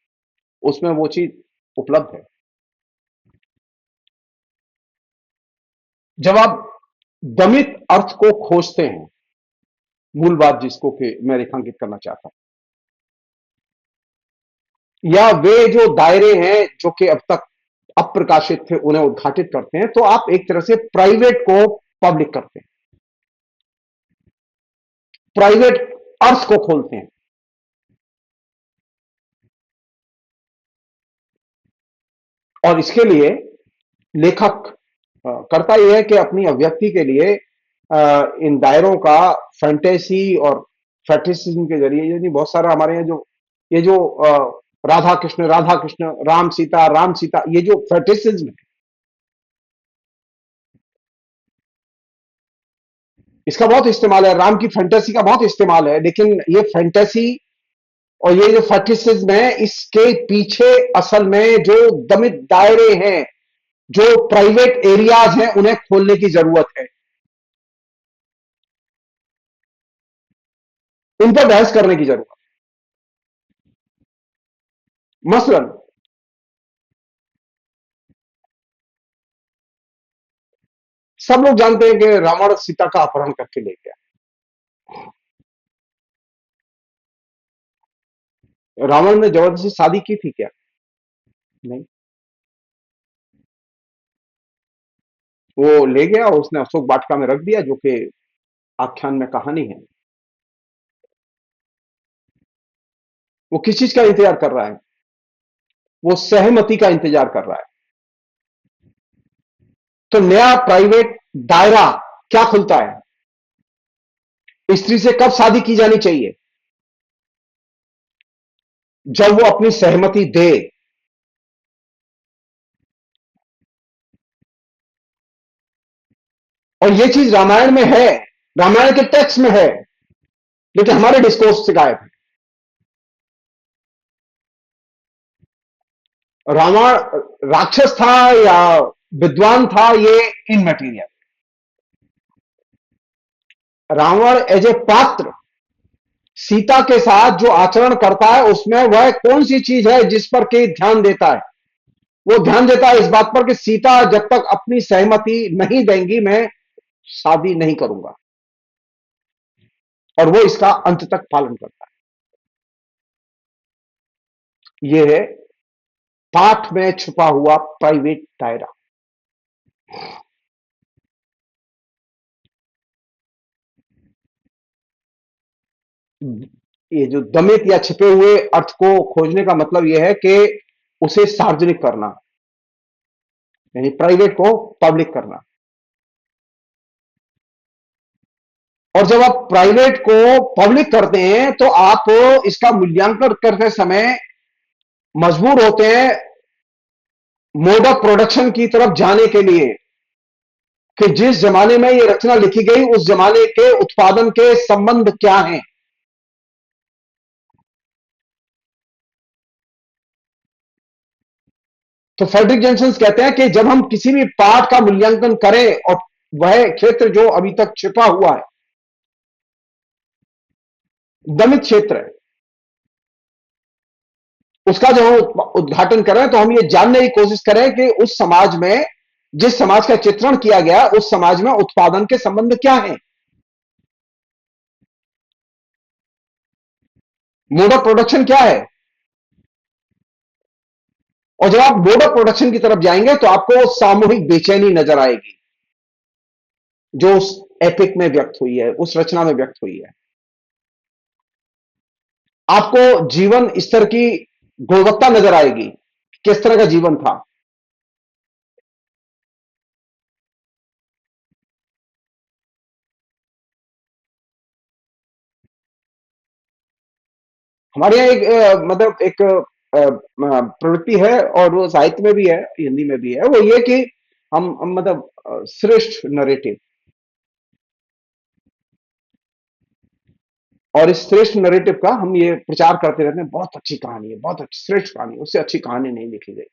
उसमें वो चीज उपलब्ध है। जब आप दमित अर्थ को खोजते हैं, मूल बात जिसको कि मैं रेखांकित करना चाहता हूं, या वे जो दायरे हैं जो कि अब तक अप्रकाशित थे उन्हें उद्घाटित करते हैं, तो आप एक तरह से प्राइवेट को पब्लिक करते हैं, प्राइवेट अर्थ को खोलते हैं। और इसके लिए लेखक करता यह है कि अपनी अभिव्यक्ति के लिए इन दायरों का फैंटेसी और फैटिसिज्म के जरिए, यानी बहुत सारा हमारे यहाँ जो ये जो राधा कृष्ण, राम सीता, ये जो फैटिसिज्म है, इसका बहुत इस्तेमाल है। राम की फैंटेसी का बहुत इस्तेमाल है, लेकिन ये फैंटेसी और ये जो फैक्टिसिज्म है, इसके पीछे असल में जो दमित दायरे हैं, जो प्राइवेट एरियाज हैं, उन्हें खोलने की जरूरत है। उन पर बहस करने की जरूरत। मसलन सब लोग जानते हैं कि रावण सीता का अपहरण करके ले गया। रावण ने जबरदस्ती शादी की थी क्या? नहीं। वो ले गया और उसने अशोक वाटिका में रख दिया, जो कि आख्यान में कहानी है। वो किस चीज का इंतजार कर रहा है? वो सहमति का इंतजार कर रहा है। तो नया प्राइवेट दायरा क्या खुलता है? स्त्री से कब शादी की जानी चाहिए? जब वो अपनी सहमति दे। और ये चीज रामायण में है, रामायण के टेक्स्ट में है, लेकिन हमारे डिस्कोर्स से गायब है। रावण राक्षस था या विद्वान था, ये इन मटेरियल। रावण एज ए पात्र सीता के साथ जो आचरण करता है, उसमें वह कौन सी चीज है जिस पर के ध्यान देता है? वो ध्यान देता है इस बात पर कि सीता जब तक अपनी सहमति नहीं देंगी, मैं शादी नहीं करूंगा। और वो इसका अंत तक पालन करता है। ये है पाठ में छुपा हुआ प्राइवेट दायरा। ये जो दमित या छिपे हुए अर्थ को खोजने का मतलब यह है कि उसे सार्वजनिक करना, यानी प्राइवेट को पब्लिक करना। और जब आप प्राइवेट को पब्लिक करते हैं, तो आप इसका मूल्यांकन करते समय मजबूर होते हैं मोड ऑफ प्रोडक्शन की तरफ जाने के लिए, कि जिस जमाने में ये रचना लिखी गई, उस जमाने के उत्पादन के संबंध क्या हैं। तो फ्रेडरिक जेंसन कहते हैं कि जब हम किसी भी पाठ का मूल्यांकन करें और वह क्षेत्र जो अभी तक छिपा हुआ है, दमित क्षेत्र है, उसका जब हम उद्घाटन करें, तो हम ये जानने की कोशिश करें कि उस समाज में, जिस समाज का चित्रण किया गया, उस समाज में उत्पादन के संबंध क्या है, मोड ऑफ प्रोडक्शन क्या है। और जब आप मोड ऑफ प्रोडक्शन की तरफ जाएंगे, तो आपको सामूहिक बेचैनी नजर आएगी, जो उस एपिक में व्यक्त हुई है, उस रचना में व्यक्त हुई है। आपको जीवन स्तर की गुणवत्ता नजर आएगी, किस तरह का जीवन था। हमारे यहाँ एक मतलब एक प्रवृत्ति है, और वो साहित्य में भी है, हिंदी में भी है। वो ये कि हम मतलब श्रेष्ठ नरेटिव, और इस श्रेष्ठ नरेटिव का हम ये प्रचार करते रहते हैं, बहुत अच्छी कहानी है, बहुत अच्छी श्रेष्ठ कहानी है, उससे अच्छी कहानी नहीं लिखी गई।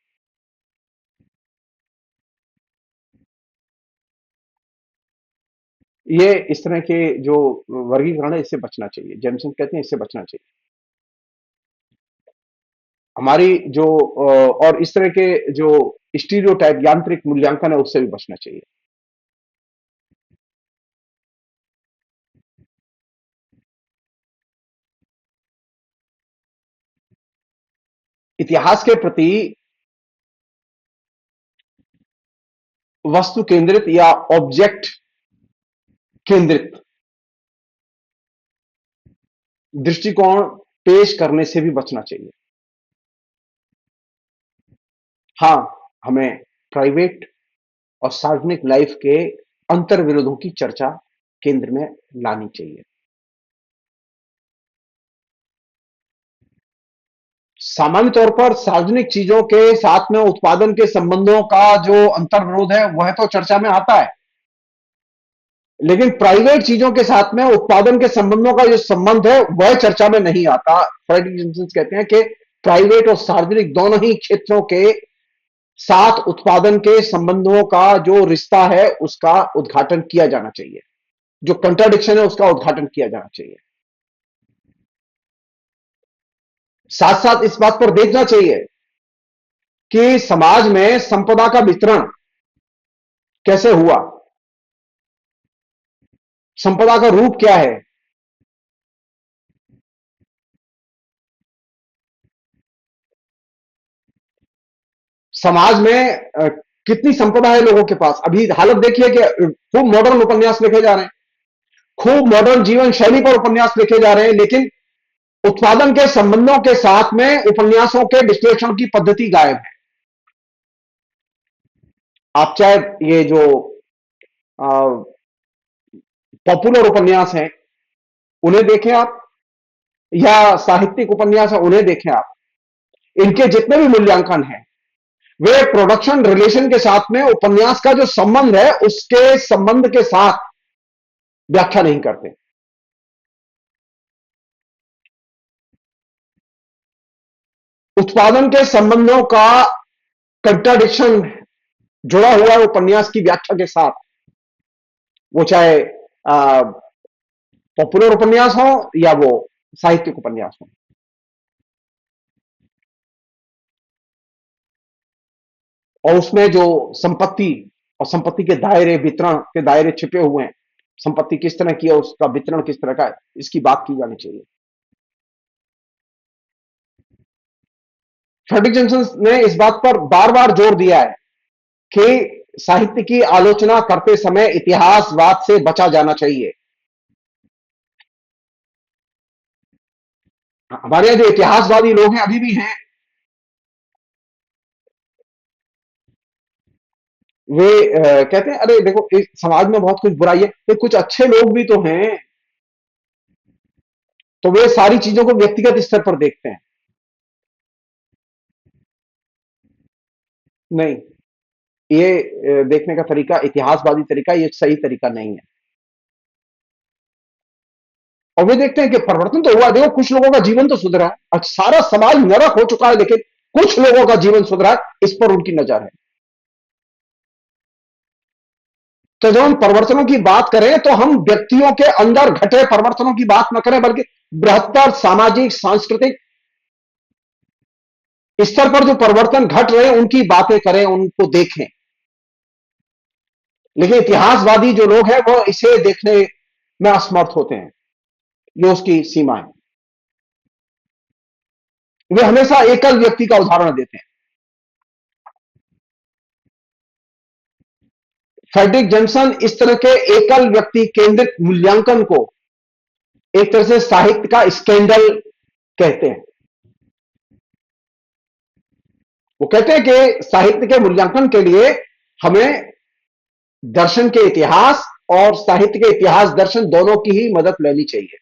ये इस तरह के जो वर्गीकरण है, इससे बचना चाहिए। जेमसन कहते हैं इससे बचना चाहिए। हमारी जो और इस तरह के जो स्टीरियोटाइप यांत्रिक मूल्यांकन है, उससे भी बचना चाहिए। इतिहास के प्रति वस्तु केंद्रित या ऑब्जेक्ट केंद्रित दृष्टिकोण पेश करने से भी बचना चाहिए। हाँ, हमें प्राइवेट और सार्वजनिक लाइफ के अंतर विरोधों की चर्चा केंद्र में लानी चाहिए। सामान्य तौर पर सार्वजनिक चीजों के साथ में उत्पादन के संबंधों का जो अंतर विरोध है, वह तो चर्चा में आता है। लेकिन प्राइवेट चीजों के साथ में उत्पादन के संबंधों का जो संबंध है वह चर्चा में नहीं आता। फ्रेडरिक जेंसेन कहते हैं कि प्राइवेट और सार्वजनिक दोनों ही क्षेत्रों के साथ उत्पादन के संबंधों का जो रिश्ता है उसका उद्घाटन किया जाना चाहिए, जो कंट्राडिक्शन है उसका उद्घाटन किया जाना चाहिए। साथ साथ इस बात पर देखना चाहिए कि समाज में संपदा का वितरण कैसे हुआ, संपदा का रूप क्या है, समाज में कितनी संपदा है लोगों के पास। अभी हालत देखिए कि खूब मॉडर्न उपन्यास लिखे जा रहे हैं, खूब मॉडर्न जीवन शैली पर उपन्यास लिखे जा रहे हैं, लेकिन उत्पादन के संबंधों के साथ में उपन्यासों के विश्लेषण की पद्धति गायब है। आप चाहे ये जो पॉपुलर उपन्यास हैं उन्हें देखें आप, या साहित्यिक उपन्यास है उन्हें देखें आप, इनके जितने भी मूल्यांकन हैं वे प्रोडक्शन रिलेशन के साथ में उपन्यास का जो संबंध है उसके संबंध के साथ व्याख्या नहीं करते। उत्पादन के संबंधों का कंट्राडिक्शन जुड़ा हुआ है उपन्यास की व्याख्या के साथ, वो चाहे पॉपुलर उपन्यास हो या वो साहित्यिक उपन्यास हो। और उसमें जो संपत्ति और संपत्ति के दायरे, वितरण के दायरे छिपे हुए हैं, संपत्ति किस तरह की है, उसका वितरण किस तरह का है, इसकी बात की जानी चाहिए। फ्रेडरिक जेंसेन ने इस बात पर बार बार जोर दिया है कि साहित्य की आलोचना करते समय इतिहासवाद से बचा जाना चाहिए। हमारे यहां जो इतिहासवादी लोग हैं अभी भी हैं, वे कहते हैं अरे देखो इस समाज में बहुत कुछ बुराई है, तो कुछ अच्छे लोग भी तो हैं। तो वे सारी चीजों को व्यक्तिगत स्तर पर देखते हैं। नहीं, ये देखने का तरीका, इतिहासवादी तरीका, ये सही तरीका नहीं है। और वे देखते हैं कि परिवर्तन तो हुआ, देखो कुछ लोगों का जीवन तो सुधरा है, और सारा समाज नरक हो चुका है, लेकिन कुछ लोगों का जीवन सुधरा है, इस पर उनकी नजर है। तो जब हम परिवर्तनों की बात करें तो हम व्यक्तियों के अंदर घटे परिवर्तनों की बात न करें, बल्कि बृहत्तर सामाजिक सांस्कृतिक स्तर पर जो परिवर्तन घट रहे हैं उनकी बातें करें, उनको देखें। लेकिन इतिहासवादी जो लोग हैं वो इसे देखने में असमर्थ होते हैं, ये उसकी सीमा है। वे हमेशा एकल व्यक्ति का उदाहरण देते हैं। फ्रेडरिक जेंसन इस तरह के एकल व्यक्ति केंद्रित मूल्यांकन को एक तरह से साहित्य का स्कैंडल कहते हैं। वो कहते हैं कि साहित्य के मूल्यांकन के लिए हमें दर्शन के इतिहास और साहित्य के इतिहास दर्शन दोनों की ही मदद लेनी चाहिए।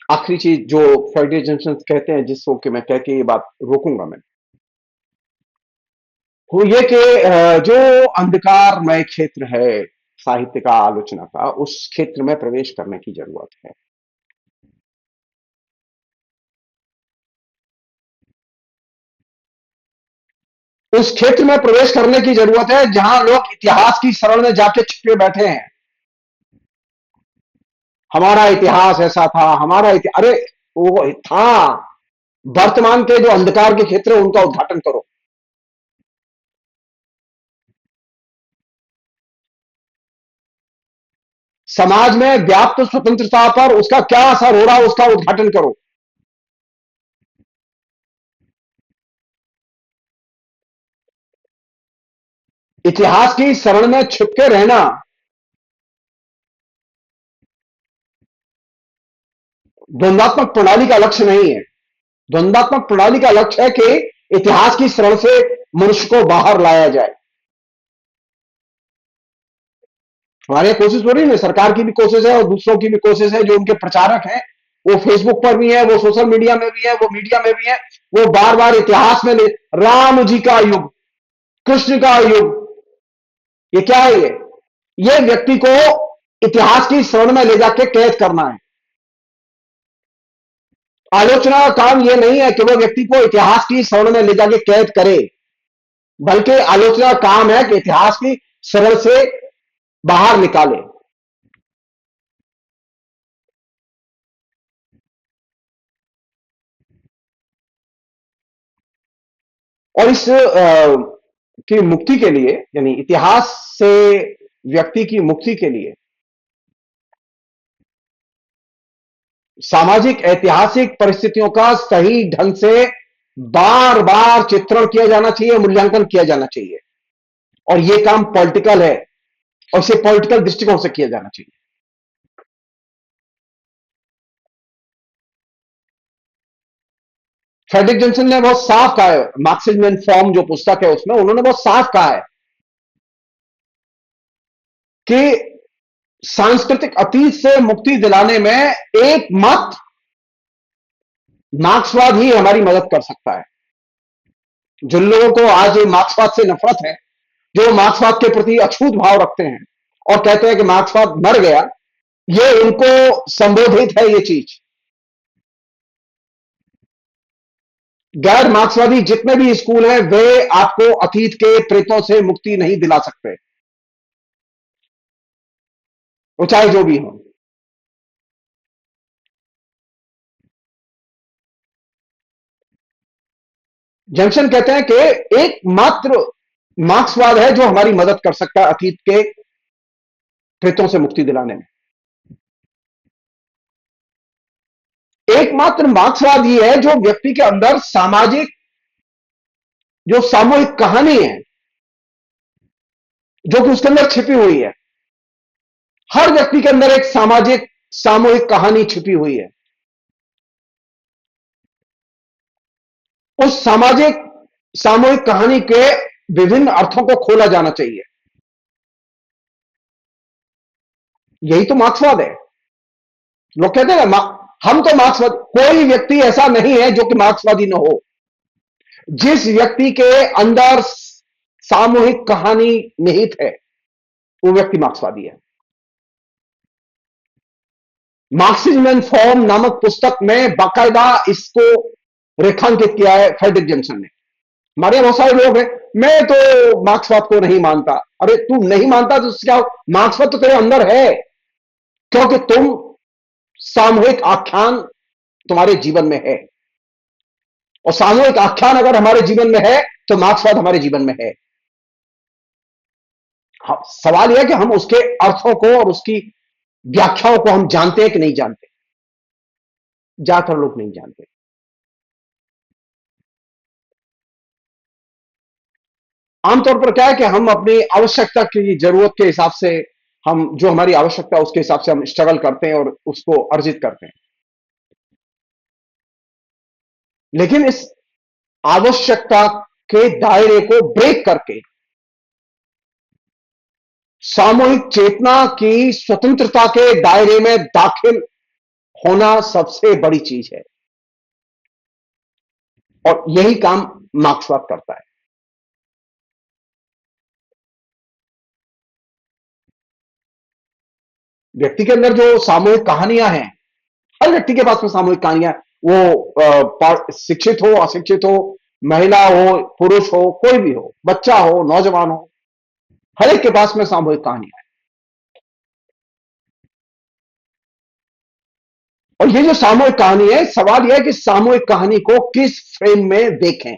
आखिरी चीज जो फ्रेडरिक जेंसन कहते हैं, जिसको कि मैं कह के ये बात रोकूंगा मैं, वो ये कि जो अंधकारमय क्षेत्र है साहित्य का, आलोचना का, उस क्षेत्र में प्रवेश करने की जरूरत है। उस क्षेत्र में प्रवेश करने की जरूरत है जहां लोग इतिहास की शरण में जाके छिपे बैठे हैं। हमारा इतिहास ऐसा था, हमारा इतिहास, अरे वो था। वर्तमान के जो अंधकार के क्षेत्र है उनका उद्घाटन करो। समाज में व्याप्त स्वतंत्रता पर उसका क्या असर हो रहा है उसका उद्घाटन करो। इतिहास की शरण में छिप के रहना द्वंद्वात्मक प्रणाली का लक्ष्य नहीं है। द्वंद्वात्मक प्रणाली का लक्ष्य है कि इतिहास की शरण से मनुष्य को बाहर लाया जाए। हमारे यहाँ कोशिश हो रही है, सरकार की भी कोशिश है और दूसरों की भी कोशिश है, जो उनके प्रचारक हैं वो फेसबुक पर भी है, वो सोशल मीडिया में भी है, वो मीडिया में भी है, वो बार बार इतिहास में राम जी का युग, कृष्ण का युग, ये क्या है? ये व्यक्ति को इतिहास की शरण में ले जाके कैद करना है। आलोचना का काम यह नहीं है कि वो व्यक्ति को इतिहास की शरण में ले जाके कैद करे, बल्कि आलोचना का काम है कि इतिहास की शरण से बाहर निकाले। और इस की मुक्ति के लिए, यानी इतिहास से व्यक्ति की मुक्ति के लिए सामाजिक ऐतिहासिक परिस्थितियों का सही ढंग से बार बार चित्रण किया जाना चाहिए, मूल्यांकन किया जाना चाहिए। और यह काम पॉलिटिकल है और इसे पॉलिटिकल दृष्टिकोण से किया जाना चाहिए। फ्रेडरिक जॉनसन ने बहुत साफ कहा है, मार्क्सिज्म एंड फॉर्म जो पुस्तक है उसमें उन्होंने बहुत साफ कहा है कि सांस्कृतिक अतीत से मुक्ति दिलाने में एकमात्र मार्क्सवाद ही हमारी मदद कर सकता है। जिन लोगों को आज मार्क्सवाद से नफरत है, जो मार्क्सवाद के प्रति अछूत भाव रखते हैं और कहते हैं कि मार्क्सवाद मर गया, ये उनको संबोधित है। ये चीज गैर मार्क्सवादी जितने भी स्कूल हैं वे आपको अतीत के प्रेतों से मुक्ति नहीं दिला सकते, वो चाहे जो भी हो। जंक्शन कहते हैं कि एकमात्र मार्क्सवाद है जो हमारी मदद कर सकता है अतीत के प्रेतों से मुक्ति दिलाने में। एकमात्र मार्क्सवाद ही है जो व्यक्ति के अंदर सामाजिक जो सामूहिक कहानी है, जो कि उसके अंदर छिपी हुई है। हर व्यक्ति के अंदर एक सामाजिक सामूहिक कहानी छिपी हुई है। उस सामाजिक सामूहिक कहानी के विभिन्न अर्थों को खोला जाना चाहिए। यही तो मार्क्सवाद है। लोग कहते हैं ना, हम तो मार्क्सवादी, कोई व्यक्ति ऐसा नहीं है जो कि मार्क्सवादी न हो। जिस व्यक्ति के अंदर सामूहिक कहानी निहित है वो व्यक्ति मार्क्सवादी है। मार्क्सिज्म एंड फॉर्म नामक पुस्तक में बाकायदा इसको रेखांकित किया है फ्रेडरिक जॉनसन ने। हमारे यहां बहुत सारे लोग हैं, मैं तो मार्क्सवाद को नहीं मानता। अरे तू नहीं मानता तो क्या, मार्क्सवाद तो तेरे अंदर है, क्योंकि तुम सामूहिक आख्यान तुम्हारे जीवन में है, और सामूहिक आख्यान अगर हमारे जीवन में है तो मार्क्सवाद हमारे जीवन में है। सवाल यह है कि हम उसके अर्थों को और उसकी व्याख्याओं को हम जानते हैं कि नहीं जानते। ज्यादातर लोग नहीं जानते। आमतौर पर क्या है कि हम अपनी आवश्यकता की जरूरत के हिसाब से, हम जो हमारी आवश्यकता है उसके हिसाब से हम स्ट्रगल करते हैं और उसको अर्जित करते हैं। लेकिन इस आवश्यकता के दायरे को ब्रेक करके सामूहिक चेतना की स्वतंत्रता के दायरे में दाखिल होना सबसे बड़ी चीज है, और यही काम मार्क्सवाद करता है। व्यक्ति के अंदर जो सामूहिक कहानियां हैं, हर व्यक्ति के पास में सामूहिक कहानियां, वो शिक्षित हो अशिक्षित हो, महिला हो पुरुष हो, कोई भी हो, बच्चा हो नौजवान हो, हर एक के पास में सामूहिक कहानियां हैं। और ये जो सामूहिक कहानी है, सवाल यह है कि सामूहिक कहानी को किस फ्रेम में देखें,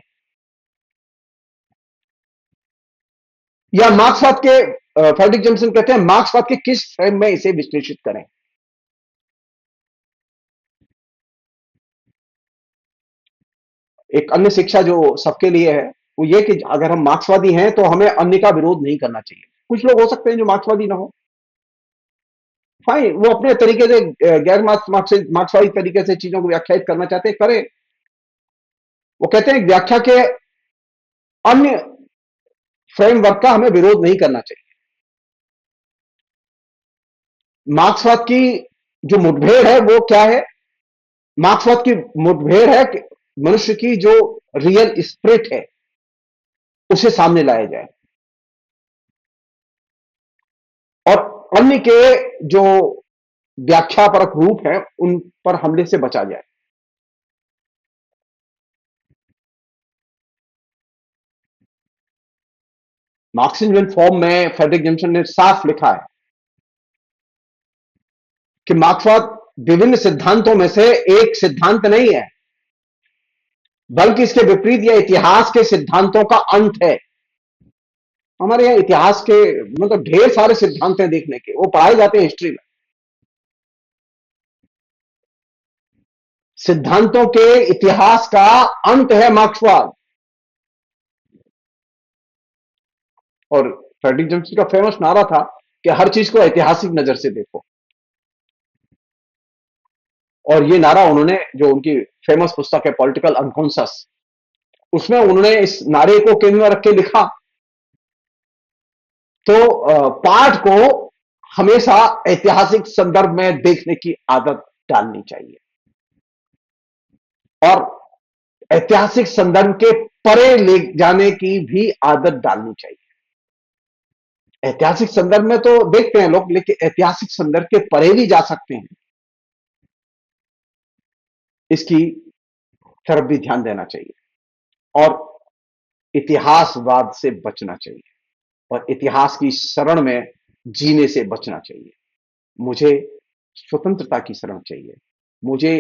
या मार्क्सवाद के फ्रेडरिक जॉनसन कहते हैं मार्क्सवाद के किस फ्रेम में इसे विश्लेषित करें। एक अन्य शिक्षा जो सबके लिए है वो ये कि अगर हम मार्क्सवादी हैं तो हमें अन्य का विरोध नहीं करना चाहिए। कुछ लोग हो सकते हैं जो मार्क्सवादी ना हो, फाइन, वो अपने तरीके से गैर मार्क्सवादी तरीके से चीजों को व्याख्यायित करना चाहते हैं, करें। वो कहते हैं व्याख्या के अन्य फ्रेमवर्क का हमें विरोध नहीं करना चाहिए। मार्क्सवाद की जो मुठभेड़ है वो क्या है? मार्क्सवाद की मुठभेड़ है कि मनुष्य की जो रियल स्पिरिट है उसे सामने लाया जाए और अन्य के जो व्याख्यापरक रूप है उन पर हमले से बचा जाए। मार्क्सिज्म फॉर्म में फ्रेडरिक जेम्सन ने साफ लिखा है कि मार्क्सवाद विभिन्न सिद्धांतों में से एक सिद्धांत नहीं है, बल्कि इसके विपरीत यह इतिहास के सिद्धांतों का अंत है। हमारे यहाँ इतिहास के मतलब ढेर सारे सिद्धांत हैं देखने के, वो पढ़ाए जाते हैं हिस्ट्री में। सिद्धांतों के इतिहास का अंत है मार्क्सवाद। और फ्रेडरिक जेम्सन का फेमस नारा था कि हर चीज को ऐतिहासिक नजर से देखो। और ये नारा उन्होंने, जो उनकी फेमस पुस्तक है पॉलिटिकल अनकॉन्शस, उसमें उन्होंने इस नारे को केंद्र में रख के लिखा। तो पाठ को हमेशा ऐतिहासिक संदर्भ में देखने की आदत डालनी चाहिए और ऐतिहासिक संदर्भ के परे ले जाने की भी आदत डालनी चाहिए। ऐतिहासिक संदर्भ में तो देखते हैं लोग, लेकिन ऐतिहासिक संदर्भ के परे भी जा सकते हैं, इसकी तरफ भी ध्यान देना चाहिए और इतिहासवाद से बचना चाहिए और इतिहास की शरण में जीने से बचना चाहिए। मुझे स्वतंत्रता की शरण चाहिए। मुझे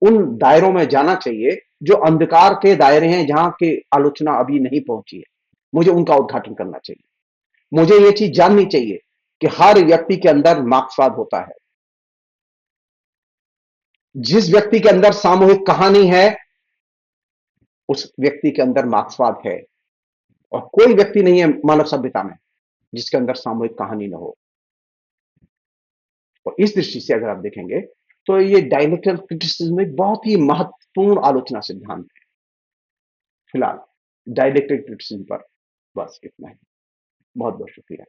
उन दायरों में जाना चाहिए जो अंधकार के दायरे हैं, जहां के आलोचना अभी नहीं पहुंची है। मुझे उनका उद्घाटन करना चाहिए। मुझे यह चीज जाननी चाहिए कि हर व्यक्ति के अंदर मार्क्सवाद होता है। जिस व्यक्ति के अंदर सामूहिक कहानी है, उस व्यक्ति के अंदर मार्क्सवाद है। और कोई व्यक्ति नहीं है मानव सभ्यता में जिसके अंदर सामूहिक कहानी न हो। और इस दृष्टि से अगर आप देखेंगे तो ये डायलेक्टिकल क्रिटिसिज्म एक बहुत ही महत्वपूर्ण आलोचना सिद्धांत है। फिलहाल डायलेक्टिकल क्रिटिसिज्म पर बस इतना ही। बहुत बहुत शुक्रिया।